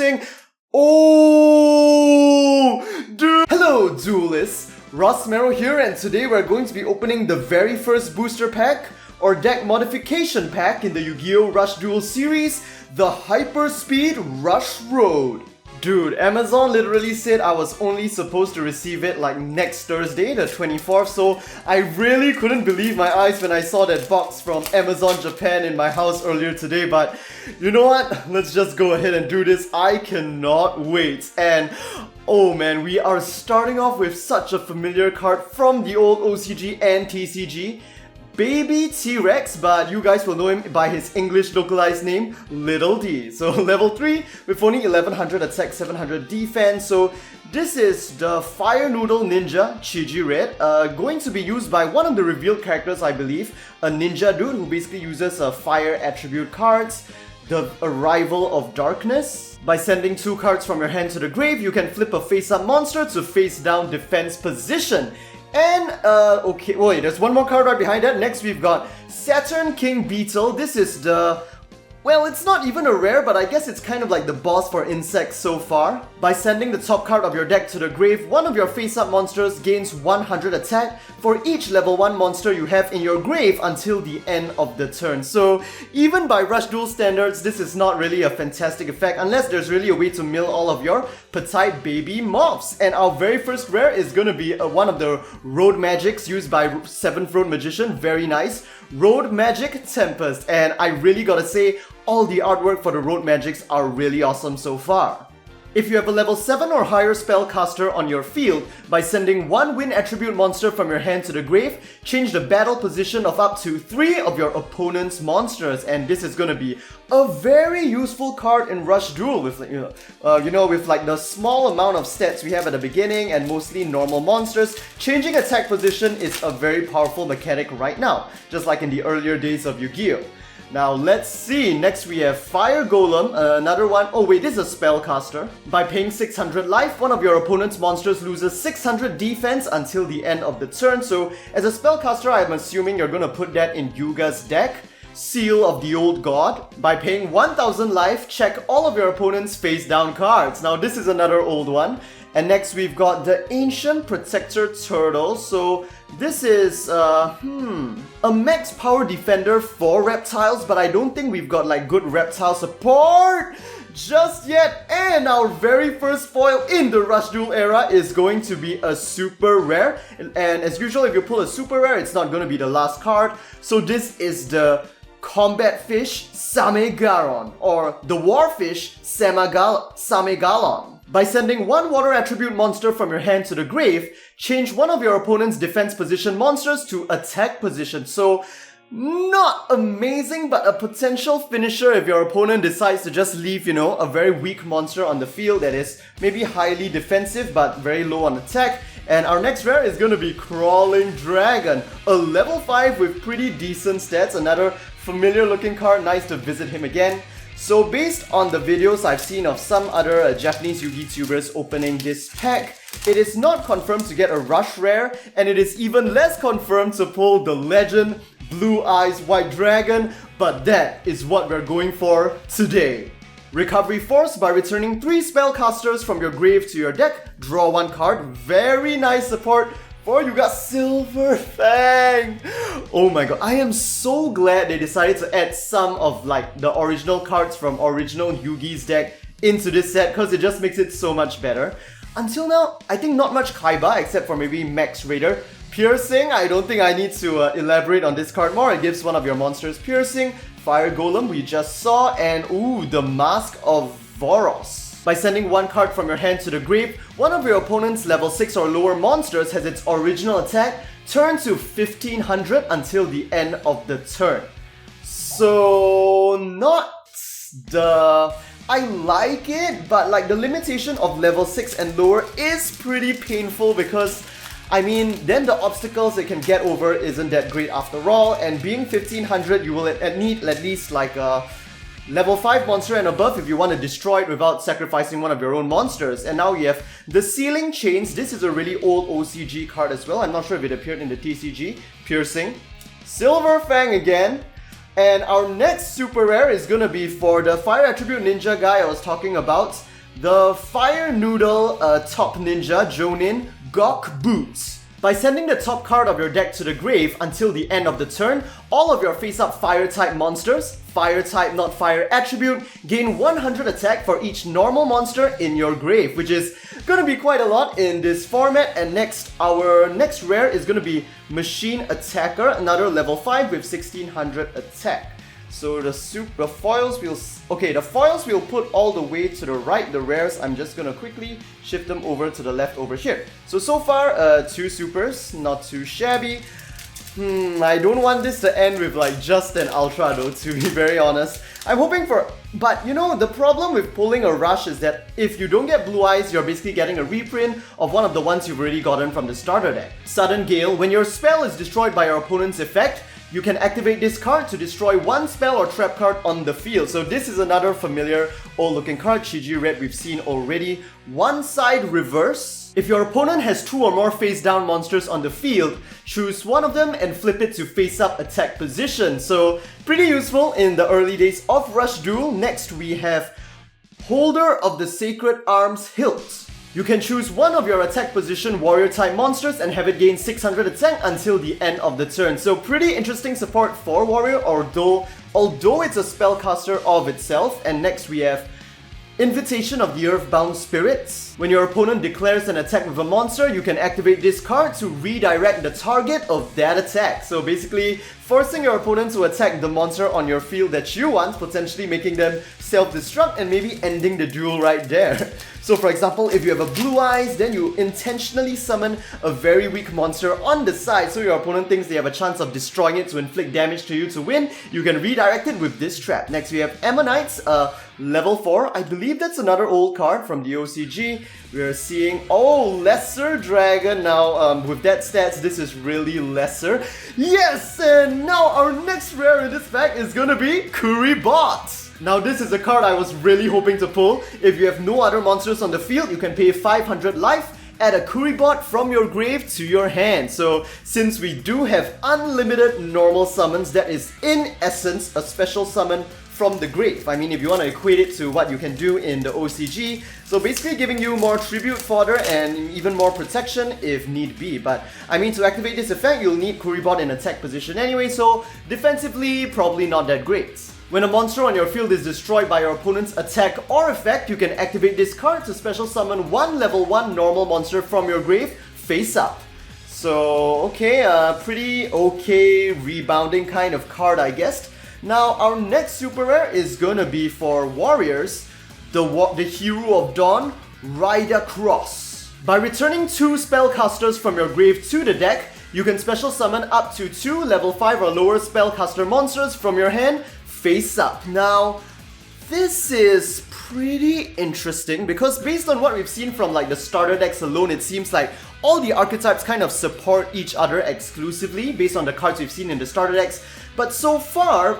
piercing. Oh, dude. Hello, Duelists. Ross Merrow here, and today we're going to be opening the very first booster pack or deck modification pack in the Yugioh Rush Duel series, the Hyperspeed Rush Road. Dude, Amazon literally said I was only supposed to receive it like next Thursday, the 24th, so I really couldn't believe my eyes when I saw that box from Amazon Japan in my house earlier today. But you know what? Let's just go ahead and do this. I cannot wait. And oh man, we are starting off with such a familiar card from the old OCG and TCG. Baby T-Rex, but you guys will know him by his English localized name, Little D. So level 3 with only 1100 attack, 700 defense. So this is the Fire Noodle Ninja, Chiji Red, going to be used by one of the revealed characters, I believe, a ninja dude who basically uses fire attribute cards. The Arrival of Darkness. By sending 2 cards from your hand to the grave, you can flip a face-up monster to face-down defense position. And, okay, wait, there's one more card right behind that. Next, we've got Saturn King Beetle. This is the... well, it's not even a rare, but I guess it's kind of like the boss for insects so far. By sending the top card of your deck to the grave, one of your face-up monsters gains 100 attack for each level 1 monster you have in your grave until the end of the turn. So, even by Rush Duel standards, this is not really a fantastic effect unless there's really a way to mill all of your petite baby mobs. And our very first rare is gonna be one of the road magics used by 7th Road Magician. Very nice. Road Magic Tempest. And I really gotta say, all the artwork for the road magics are really awesome so far. If you have a level 7 or higher spellcaster on your field, by sending 1 wind attribute monster from your hand to the grave, change the battle position of up to 3 of your opponent's monsters. And this is gonna be a very useful card in Rush Duel with, with like the small amount of stats we have at the beginning and mostly normal monsters. Changing attack position is a very powerful mechanic right now, just like in the earlier days of Yu-Gi-Oh! Now let's see, next we have Fire Golem, another one. Oh wait, this is a spellcaster. By paying 600 life, one of your opponent's monsters loses 600 defense until the end of the turn. So as a spellcaster, I'm assuming you're gonna put that in Yuga's deck. Seal of the Old God. By paying 1000 life, check all of your opponent's face down cards. Now this is another old one. And next we've got the Ancient Protector Turtle. So this is, a max power defender for reptiles, but I don't think we've got like good reptile support just yet. And our very first foil in the Rush Duel era is going to be a super rare. And as usual, if you pull a super rare, it's not going to be the last card. So this is the Combat Fish Samegaron, or the Warfish Samegalon. By sending 1 water attribute monster from your hand to the grave, change one of your opponent's defense position monsters to attack position. So, not amazing, but a potential finisher if your opponent decides to just leave, a very weak monster on the field that is maybe highly defensive but very low on attack. And our next rare is going to be Crawling Dragon, a level 5 with pretty decent stats, another familiar looking card, nice to visit him again. So based on the videos I've seen of some other Japanese Yu-Gi tubers opening this pack, it is not confirmed to get a Rush Rare, and it is even less confirmed to pull the Legend Blue Eyes White Dragon, but that is what we're going for today. Recovery Force. By returning 3 spellcasters from your grave to your deck, draw 1 card. Very nice support. For you got Silver Fang! Oh my god, I am so glad they decided to add some of like the original cards from original Yugi's deck into this set, because it just makes it so much better. Until now, I think not much Kaiba except for maybe Max Raider. Piercing, I don't think I need to elaborate on this card more. It gives one of your monsters piercing. Fire Golem we just saw, and ooh, the Mask of Voros. By sending 1 card from your hand to the grave, one of your opponent's level 6 or lower monsters has its original attack turn to 1500 until the end of the turn. So, not the... I like it, but like the limitation of level 6 and lower is pretty painful because, I mean, then the obstacles it can get over isn't that great after all, and being 1500 you will need at least like a level 5 monster and above if you want to destroy it without sacrificing one of your own monsters. And now we have the Sealing Chains. This is a really old OCG card as well. I'm not sure if it appeared in the TCG. Piercing. Silver Fang again. And our next super rare is gonna be for the fire attribute ninja guy I was talking about, the Fire Noodle Top Ninja Jonin Gok Boots. By sending the top card of your deck to the grave until the end of the turn, all of your face-up fire-type monsters, fire-type not fire attribute, gain 100 attack for each normal monster in your grave, which is gonna be quite a lot in this format. And next, our next rare is gonna be Machine Attacker, another level 5 with 1600 attack. So the foils we'll put all the way to the right. The rares, I'm just gonna quickly shift them over to the left over here. So far, 2 supers, not too shabby. I don't want this to end with like just an ultra though, to be very honest. I'm hoping for... But you know, the problem with pulling a rush is that if you don't get blue eyes, you're basically getting a reprint of one of the ones you've already gotten from the starter deck. Sudden Gale. When your spell is destroyed by your opponent's effect, you can activate this card to destroy one spell or trap card on the field. So this is another familiar old looking card, Chiji Red, we've seen already. One side reverse. If your opponent has 2 or more face down monsters on the field, choose one of them and flip it to face up attack position. So pretty useful in the early days of Rush Duel. Next we have Holder of the Sacred Arms Hilt. You can choose one of your attack position warrior type monsters and have it gain 600 attack until the end of the turn. So pretty interesting support for warrior, although it's a spellcaster of itself. And next we have Invitation of the Earthbound Spirits. When your opponent declares an attack with a monster, you can activate this card to redirect the target of that attack. So basically, forcing your opponent to attack the monster on your field that you want, potentially making them self-destruct and maybe ending the duel right there. So for example, if you have a blue eyes, then you intentionally summon a very weak monster on the side, so your opponent thinks they have a chance of destroying it to inflict damage to you to win. You can redirect it with this trap. Next we have Ammonites, level 4. I believe that's another old card from the OCG. We are seeing, Lesser Dragon. Now, with that stats, this is really lesser. Yes, and now our next rare in this pack is gonna be Kuribot. Now this is a card I was really hoping to pull. If you have no other monsters on the field, you can pay 500 life, add a Kuribot from your grave to your hand. So since we do have unlimited normal summons, that is in essence a special summon from the grave. I mean, if you want to equate it to what you can do in the OCG, so basically giving you more tribute fodder and even more protection if need be. But I mean, to activate this effect, you'll need Kuribot in attack position anyway, so defensively, probably not that great. When a monster on your field is destroyed by your opponent's attack or effect, you can activate this card to special summon one level 1 normal monster from your grave face up. So, okay, pretty okay rebounding kind of card, I guess. Now, our next super rare is gonna be for warriors, the Hero of Dawn, Rider Cross. By returning 2 spellcasters from your grave to the deck, you can special summon up to 2 level 5 or lower spellcaster monsters from your hand face up. Now, this is pretty interesting because based on what we've seen from like the starter decks alone, it seems like all the archetypes kind of support each other exclusively based on the cards we've seen in the starter decks. But so far,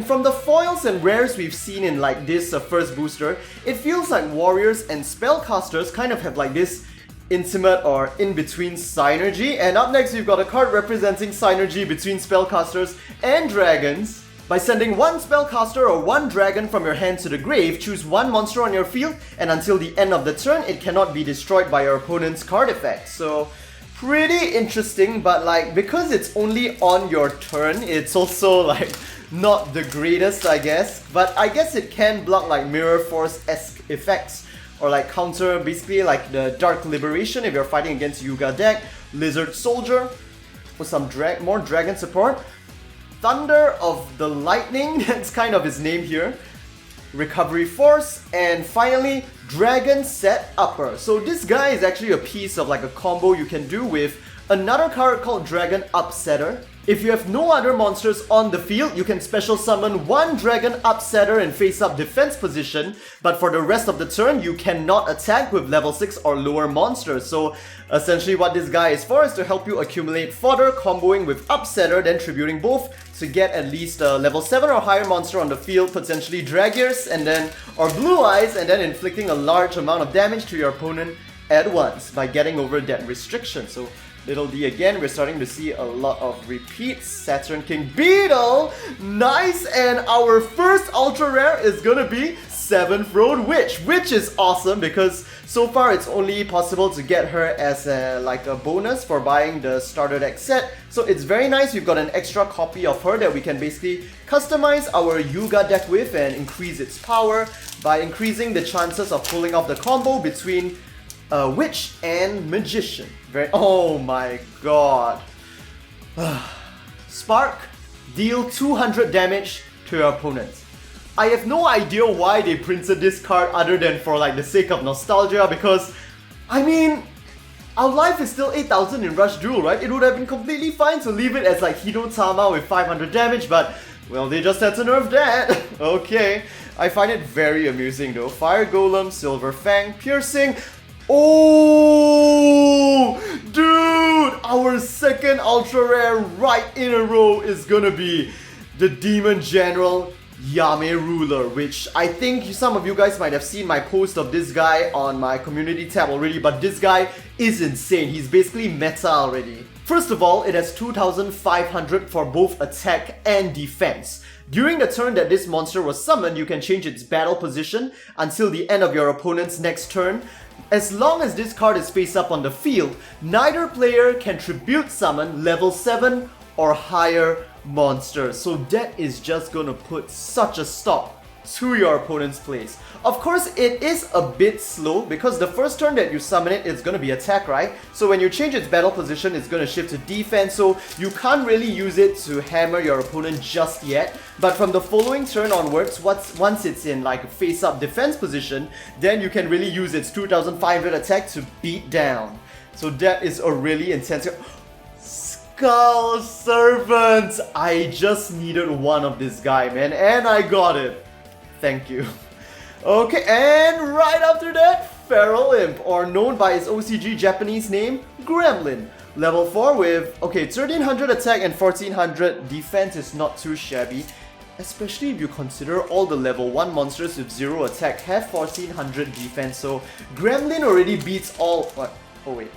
from the foils and rares we've seen in like this first booster, it feels like warriors and spellcasters kind of have like this intimate or in-between synergy. And up next, we've got a card representing synergy between spellcasters and dragons. By sending one spellcaster or one dragon from your hand to the grave, choose one monster on your field, and until the end of the turn, it cannot be destroyed by your opponent's card effect. So, pretty interesting, but like, because it's only on your turn, it's also like not the greatest, I guess. But I guess it can block like Mirror Force-esque effects, or like counter basically like the Dark Liberation if you're fighting against Yuga deck, Lizard Soldier with some more dragon support. Thunder of the Lightning, that's kind of his name here. Recovery Force, and finally, Dragon Set Upper. So this guy is actually a piece of like a combo you can do with another card called Dragon Upsetter. If you have no other monsters on the field, you can special summon one Dragon Upsetter in face-up defense position, but for the rest of the turn, you cannot attack with level 6 or lower monsters. So essentially what this guy is for is to help you accumulate fodder, comboing with Upsetter, then tributing both to get at least a level 7 or higher monster on the field, potentially Dragiers, and then or Blue Eyes, and then inflicting a large amount of damage to your opponent at once by getting over that restriction. So Little D again, we're starting to see a lot of repeats. Saturn King Beetle, nice, and our first ultra rare is gonna be 7th Road Witch, which is awesome because so far it's only possible to get her as a bonus for buying the starter deck set. So it's very nice, we've got an extra copy of her that we can basically customize our Yuga deck with and increase its power by increasing the chances of pulling off the combo between Witch and Magician. Oh my god. Spark, deal 200 damage to your opponent. I have no idea why they printed this card other than for like the sake of nostalgia, because I mean, our life is still 8000 in Rush Duel, right? It would have been completely fine to leave it as like Hinotama with 500 damage, but well, they just had to nerf that. Okay, I find it very amusing though. Fire Golem, Silver Fang, Piercing. Oh, dude, our second ultra rare right in a row is gonna be the Demon General Yami Ruler, which I think some of you guys might have seen my post of this guy on my community tab already, but this guy is insane. He's basically meta already. First of all, it has 2500 for both attack and defense. During the turn that this monster was summoned, you can change its battle position until the end of your opponent's next turn. As long as this card is face up on the field, neither player can tribute summon level 7 or higher monsters. So that is just gonna put such a stop to your opponent's plays. Of course, it is a bit slow because the first turn that you summon it, it's gonna be attack, right? So when you change its battle position, it's gonna shift to defense, so you can't really use it to hammer your opponent just yet. But from the following turn onwards, once it's in like face-up defense position, then you can really use its 2500 attack to beat down. So that is a really intense... Skull Servant! I just needed one of this guy, man, and I got it. Thank you. Okay, and right after that, Feral Imp, or known by its OCG Japanese name, Gremlin. Level 4 with, okay, 1300 attack and 1400 defense is not too shabby. Especially if you consider all the level 1 monsters with 0 attack have 1400 defense, so Gremlin already beats all... What? Oh wait.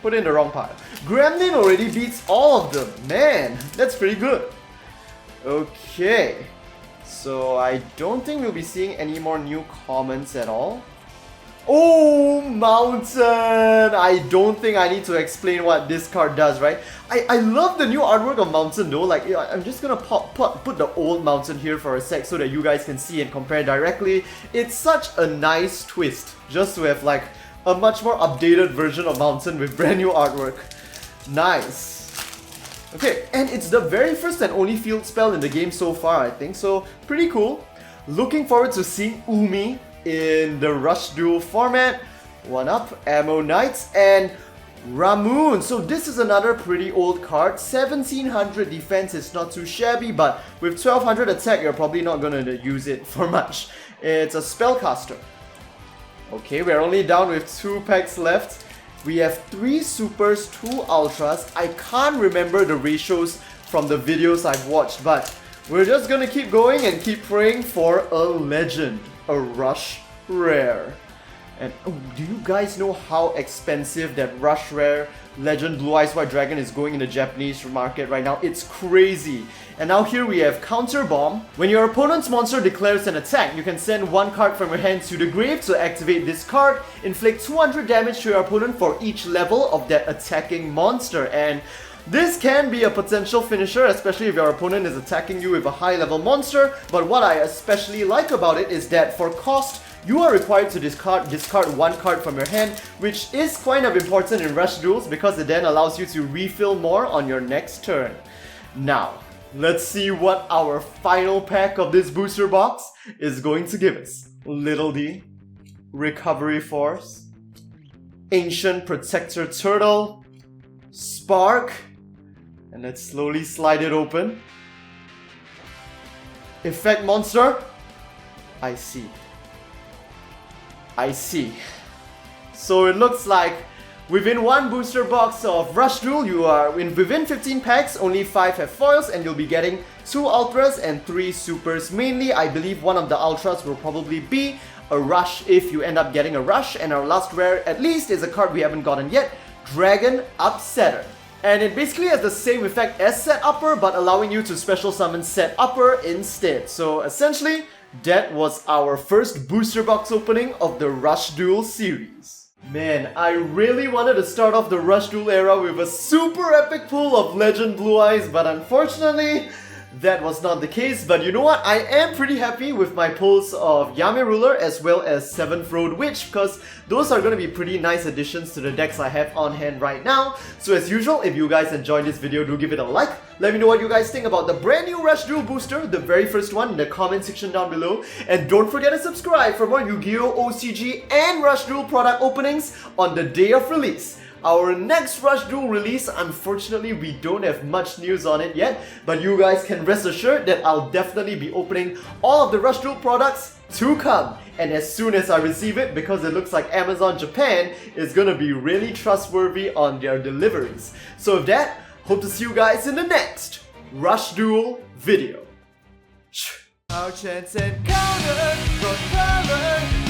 Put in the wrong part. Gremlin already beats all of them. Man, that's pretty good. Okay. So I don't think we'll be seeing any more new comments at all. Oh, Mountain! I don't think I need to explain what this card does, right? I love the new artwork of Mountain though. Like, I'm just gonna put the old Mountain here for a sec so that you guys can see and compare directly. It's such a nice twist just to have like a much more updated version of Mountain with brand new artwork. Nice. Okay, and it's the very first and only field spell in the game so far, I think, so pretty cool. Looking forward to seeing Umi in the Rush Duel format. 1-up, Ammo Knights, and Ramoon. So this is another pretty old card. 1700 defense is not too shabby, but with 1200 attack, you're probably not gonna use it for much. It's a spellcaster. Okay, we're only down with 2 packs left. We have 3 supers, 2 ultras. I can't remember the ratios from the videos I've watched, but we're just gonna keep going and keep praying for a legend, a Rush Rare. And oh, do you guys know how expensive that Rush Rare Legend Blue Eyes White Dragon is going in the Japanese market right now? It's crazy. And now here we have Counter Bomb. When your opponent's monster declares an attack, you can send 1 card from your hand to the grave to activate this card. Inflict 200 damage to your opponent for each level of that attacking monster. And this can be a potential finisher, especially if your opponent is attacking you with a high level monster. But what I especially like about it is that for cost, you are required to discard 1 card from your hand, which is kind of important in Rush Duels because it then allows you to refill more on your next turn. Now, let's see what our final pack of this booster box is going to give us. Little D, Recovery Force, Ancient Protector Turtle, Spark, and let's slowly slide it open. Effect Monster, I see. So it looks like within 1 booster box of Rush Duel, you are within 15 packs, only 5 have foils, and you'll be getting 2 ultras and 3 supers. Mainly, I believe one of the ultras will probably be a Rush if you end up getting a Rush, and our last rare at least is a card we haven't gotten yet, Dragon Upsetter. And it basically has the same effect as Set Upper, but allowing you to special summon Set Upper instead. So essentially, that was our first booster box opening of the Rush Duel series. Man, I really wanted to start off the Rush Duel era with a super epic pull of Legend Blue Eyes, but unfortunately, that was not the case. But you know what? I am pretty happy with my pulls of Yami Ruler as well as 7th Road Witch, because those are going to be pretty nice additions to the decks I have on hand right now. So as usual, if you guys enjoyed this video, do give it a like. Let me know what you guys think about the brand new Rush Duel booster, the very first one, in the comment section down below. And don't forget to subscribe for more Yu-Gi-Oh! OCG and Rush Duel product openings on the day of release. Our next Rush Duel release, unfortunately we don't have much news on it yet, but you guys can rest assured that I'll definitely be opening all of the Rush Duel products to come. And as soon as I receive it, because it looks like Amazon Japan is gonna be really trustworthy on their deliveries. So with that, hope to see you guys in the next Rush Duel video. Our chance encounter, got power.